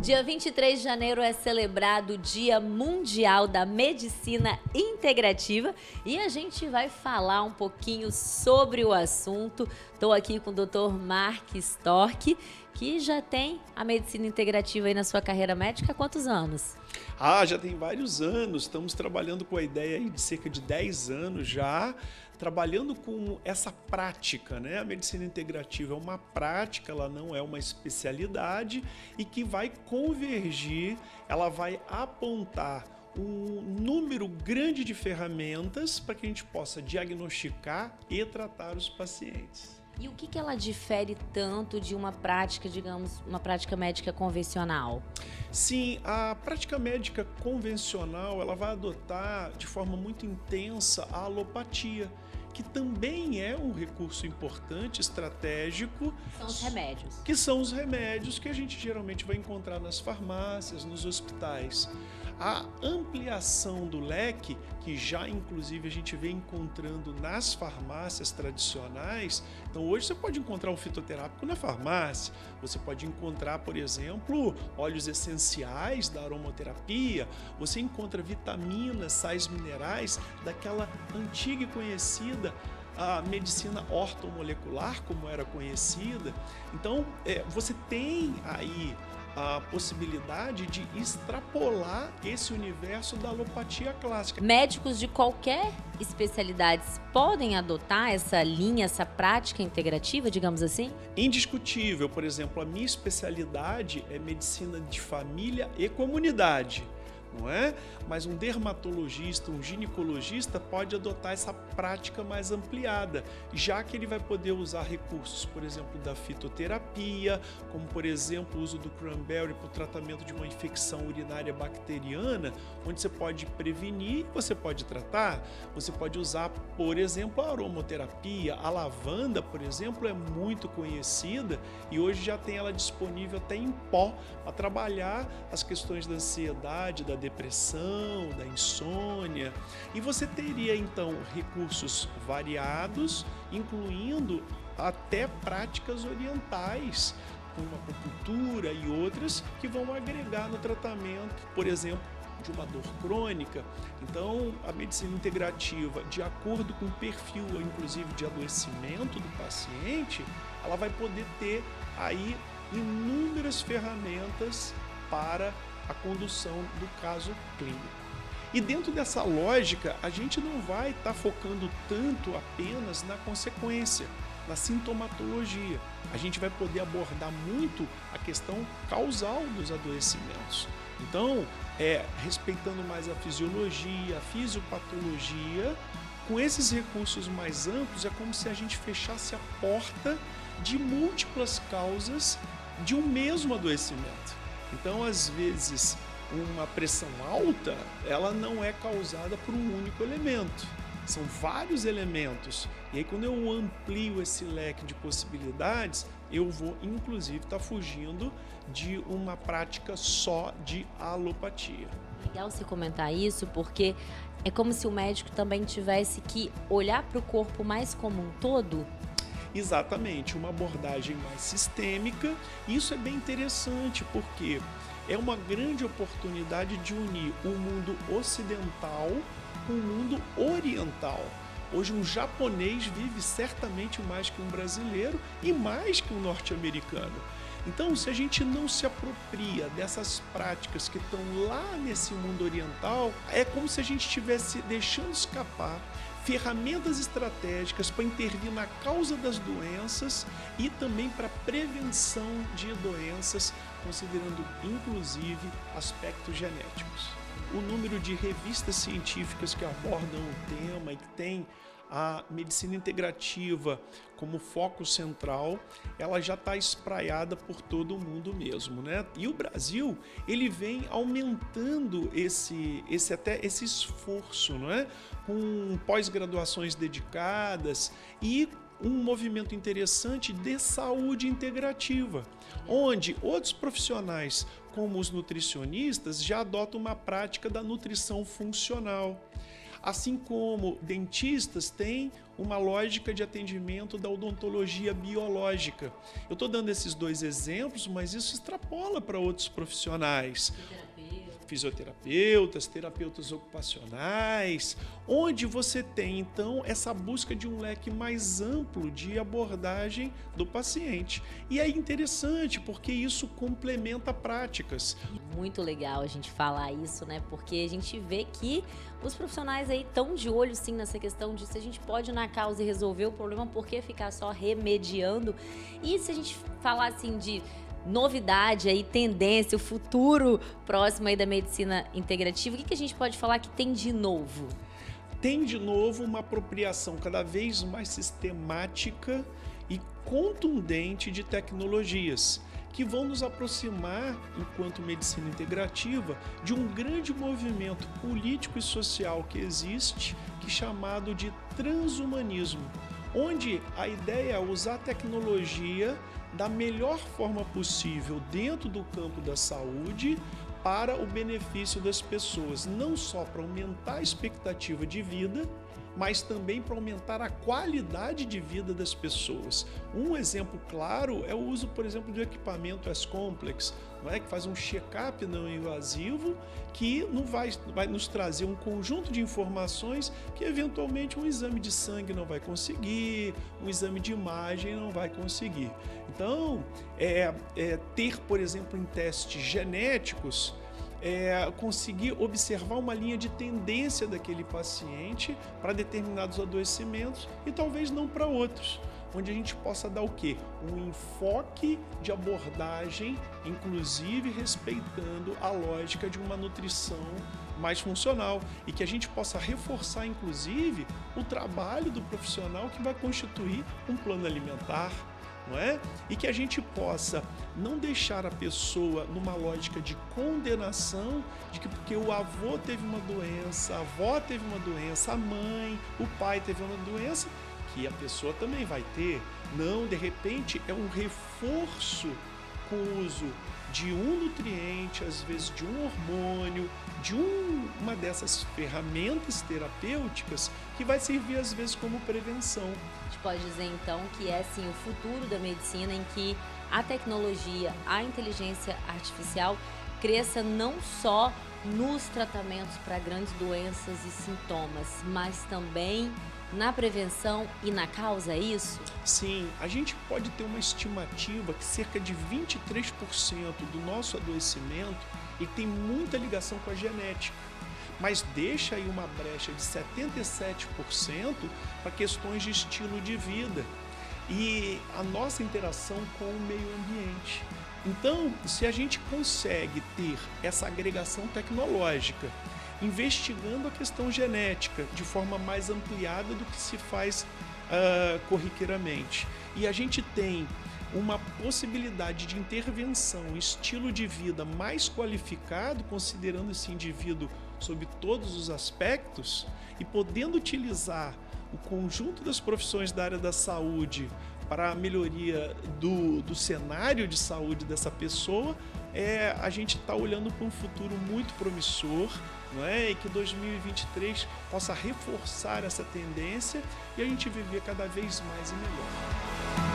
Dia 23 de janeiro é celebrado o Dia Mundial da Medicina Integrativa e a gente vai falar um pouquinho sobre o assunto. Estou aqui com o Dr. Mark Storck, que já tem a medicina integrativa aí na sua carreira médica há quantos anos? Já tem vários anos, estamos trabalhando com a ideia aí de cerca de 10 anos já, trabalhando com essa prática, né? A medicina integrativa é uma prática, ela não é uma especialidade e que vai convergir, ela vai apontar um número grande de ferramentas para que a gente possa diagnosticar e tratar os pacientes. E o que ela difere tanto de uma prática, digamos, uma prática médica convencional? Sim, a prática médica convencional, ela vai adotar de forma muito intensa a alopatia, que também é um recurso importante, estratégico. São os remédios. Que são os remédios que a gente geralmente vai encontrar nas farmácias, nos hospitais. A ampliação do leque, que já inclusive a gente vem encontrando nas farmácias tradicionais. Então hoje você pode encontrar um fitoterápico na farmácia, você pode encontrar, por exemplo, óleos essenciais da aromaterapia, você encontra vitaminas, sais minerais daquela antiga e conhecida a medicina ortomolecular, como era conhecida. Então, você tem aí a possibilidade de extrapolar esse universo da alopatia clássica. Médicos de qualquer especialidade podem adotar essa linha, essa prática integrativa, digamos assim? Indiscutível, por exemplo, a minha especialidade é medicina de família e comunidade. Não é? Mas um dermatologista, um ginecologista pode adotar essa prática mais ampliada, já que ele vai poder usar recursos, por exemplo, da fitoterapia, como por exemplo o uso do cranberry para o tratamento de uma infecção urinária bacteriana, onde você pode prevenir, você pode tratar, você pode usar, por exemplo, a aromaterapia, a lavanda, por exemplo, é muito conhecida e hoje já tem ela disponível até em pó para trabalhar as questões da ansiedade, da depressão, da insônia, e você teria então recursos variados, incluindo até práticas orientais, como a acupuntura e outras, que vão agregar no tratamento, por exemplo, de uma dor crônica. Então, a medicina integrativa, de acordo com o perfil, inclusive de adoecimento do paciente, ela vai poder ter aí inúmeras ferramentas para a condução do caso clínico. E dentro dessa lógica, a gente não vai estar focando tanto apenas na consequência, na sintomatologia. A gente vai poder abordar muito a questão causal dos adoecimentos. Então, respeitando mais a fisiologia, a fisiopatologia, com esses recursos mais amplos, é como se a gente fechasse a porta de múltiplas causas de um mesmo adoecimento. Então, às vezes, uma pressão alta, ela não é causada por um único elemento. São vários elementos. E aí, quando eu amplio esse leque de possibilidades, eu vou, inclusive, estar fugindo de uma prática só de alopatia. Legal você comentar isso, porque é como se o médico também tivesse que olhar para o corpo mais como um todo. Exatamente, uma abordagem mais sistêmica. Isso é bem interessante porque é uma grande oportunidade de unir o mundo ocidental com o mundo oriental. Hoje um japonês vive certamente mais que um brasileiro e mais que um norte-americano. Então, se a gente não se apropria dessas práticas que estão lá nesse mundo oriental, é como se a gente estivesse deixando escapar ferramentas estratégicas para intervir na causa das doenças e também para prevenção de doenças, considerando inclusive aspectos genéticos. O número de revistas científicas que abordam o tema e que tem a medicina integrativa como foco central, ela já está espraiada por todo o mundo mesmo, né? E o Brasil, ele vem aumentando esse esforço, não é? Com pós-graduações dedicadas e um movimento interessante de saúde integrativa, onde outros profissionais, como os nutricionistas, já adotam uma prática da nutrição funcional. Assim como dentistas têm uma lógica de atendimento da odontologia biológica. Eu estou dando esses dois exemplos, mas isso extrapola para outros profissionais. Fisioterapeutas, terapeutas ocupacionais, onde você tem, então, essa busca de um leque mais amplo de abordagem do paciente. E é interessante, porque isso complementa práticas. Muito legal a gente falar isso, né? Porque a gente vê que os profissionais aí estão de olho, sim, nessa questão de se a gente pode ir na causa e resolver o problema, por que ficar só remediando? E se a gente falar, assim, de novidade aí, tendência, o futuro próximo aí da medicina integrativa, o que a gente pode falar que tem de novo? Tem de novo uma apropriação cada vez mais sistemática e contundente de tecnologias que vão nos aproximar, enquanto medicina integrativa, de um grande movimento político e social que existe, que é chamado de transhumanismo, onde a ideia é usar a tecnologia da melhor forma possível dentro do campo da saúde para o benefício das pessoas, não só para aumentar a expectativa de vida, mas também para aumentar a qualidade de vida das pessoas. Um exemplo claro é o uso, por exemplo, do equipamento S-Complex, não é? Que faz um check-up não invasivo, que não vai nos trazer um conjunto de informações que eventualmente um exame de sangue não vai conseguir, um exame de imagem não vai conseguir. Então, ter, por exemplo, em testes genéticos, conseguir observar uma linha de tendência daquele paciente para determinados adoecimentos e talvez não para outros, onde a gente possa dar o quê? Um enfoque de abordagem, inclusive respeitando a lógica de uma nutrição mais funcional e que a gente possa reforçar, inclusive, o trabalho do profissional que vai constituir um plano alimentar, não é? E que a gente possa não deixar a pessoa numa lógica de condenação de que porque o avô teve uma doença, a avó teve uma doença, a mãe, o pai teve uma doença, que a pessoa também vai ter. Não, de repente é um reforço com o uso de um nutriente, às vezes de um hormônio, de uma dessas ferramentas terapêuticas que vai servir às vezes como prevenção. A gente pode dizer então que é sim o futuro da medicina, em que a tecnologia, a inteligência artificial cresça não só nos tratamentos para grandes doenças e sintomas, mas também na prevenção e na causa, é isso? Sim, a gente pode ter uma estimativa que cerca de 23% do nosso adoecimento ele tem muita ligação com a genética, mas deixa aí uma brecha de 77% para questões de estilo de vida e a nossa interação com o meio ambiente. Então, se a gente consegue ter essa agregação tecnológica, investigando a questão genética de forma mais ampliada do que se faz corriqueiramente, e a gente tem uma possibilidade de intervenção, estilo de vida mais qualificado, considerando esse indivíduo sob todos os aspectos e podendo utilizar o conjunto das profissões da área da saúde para a melhoria do cenário de saúde dessa pessoa, a gente está olhando para um futuro muito promissor, não é? E que 2023 possa reforçar essa tendência e a gente viver cada vez mais e melhor.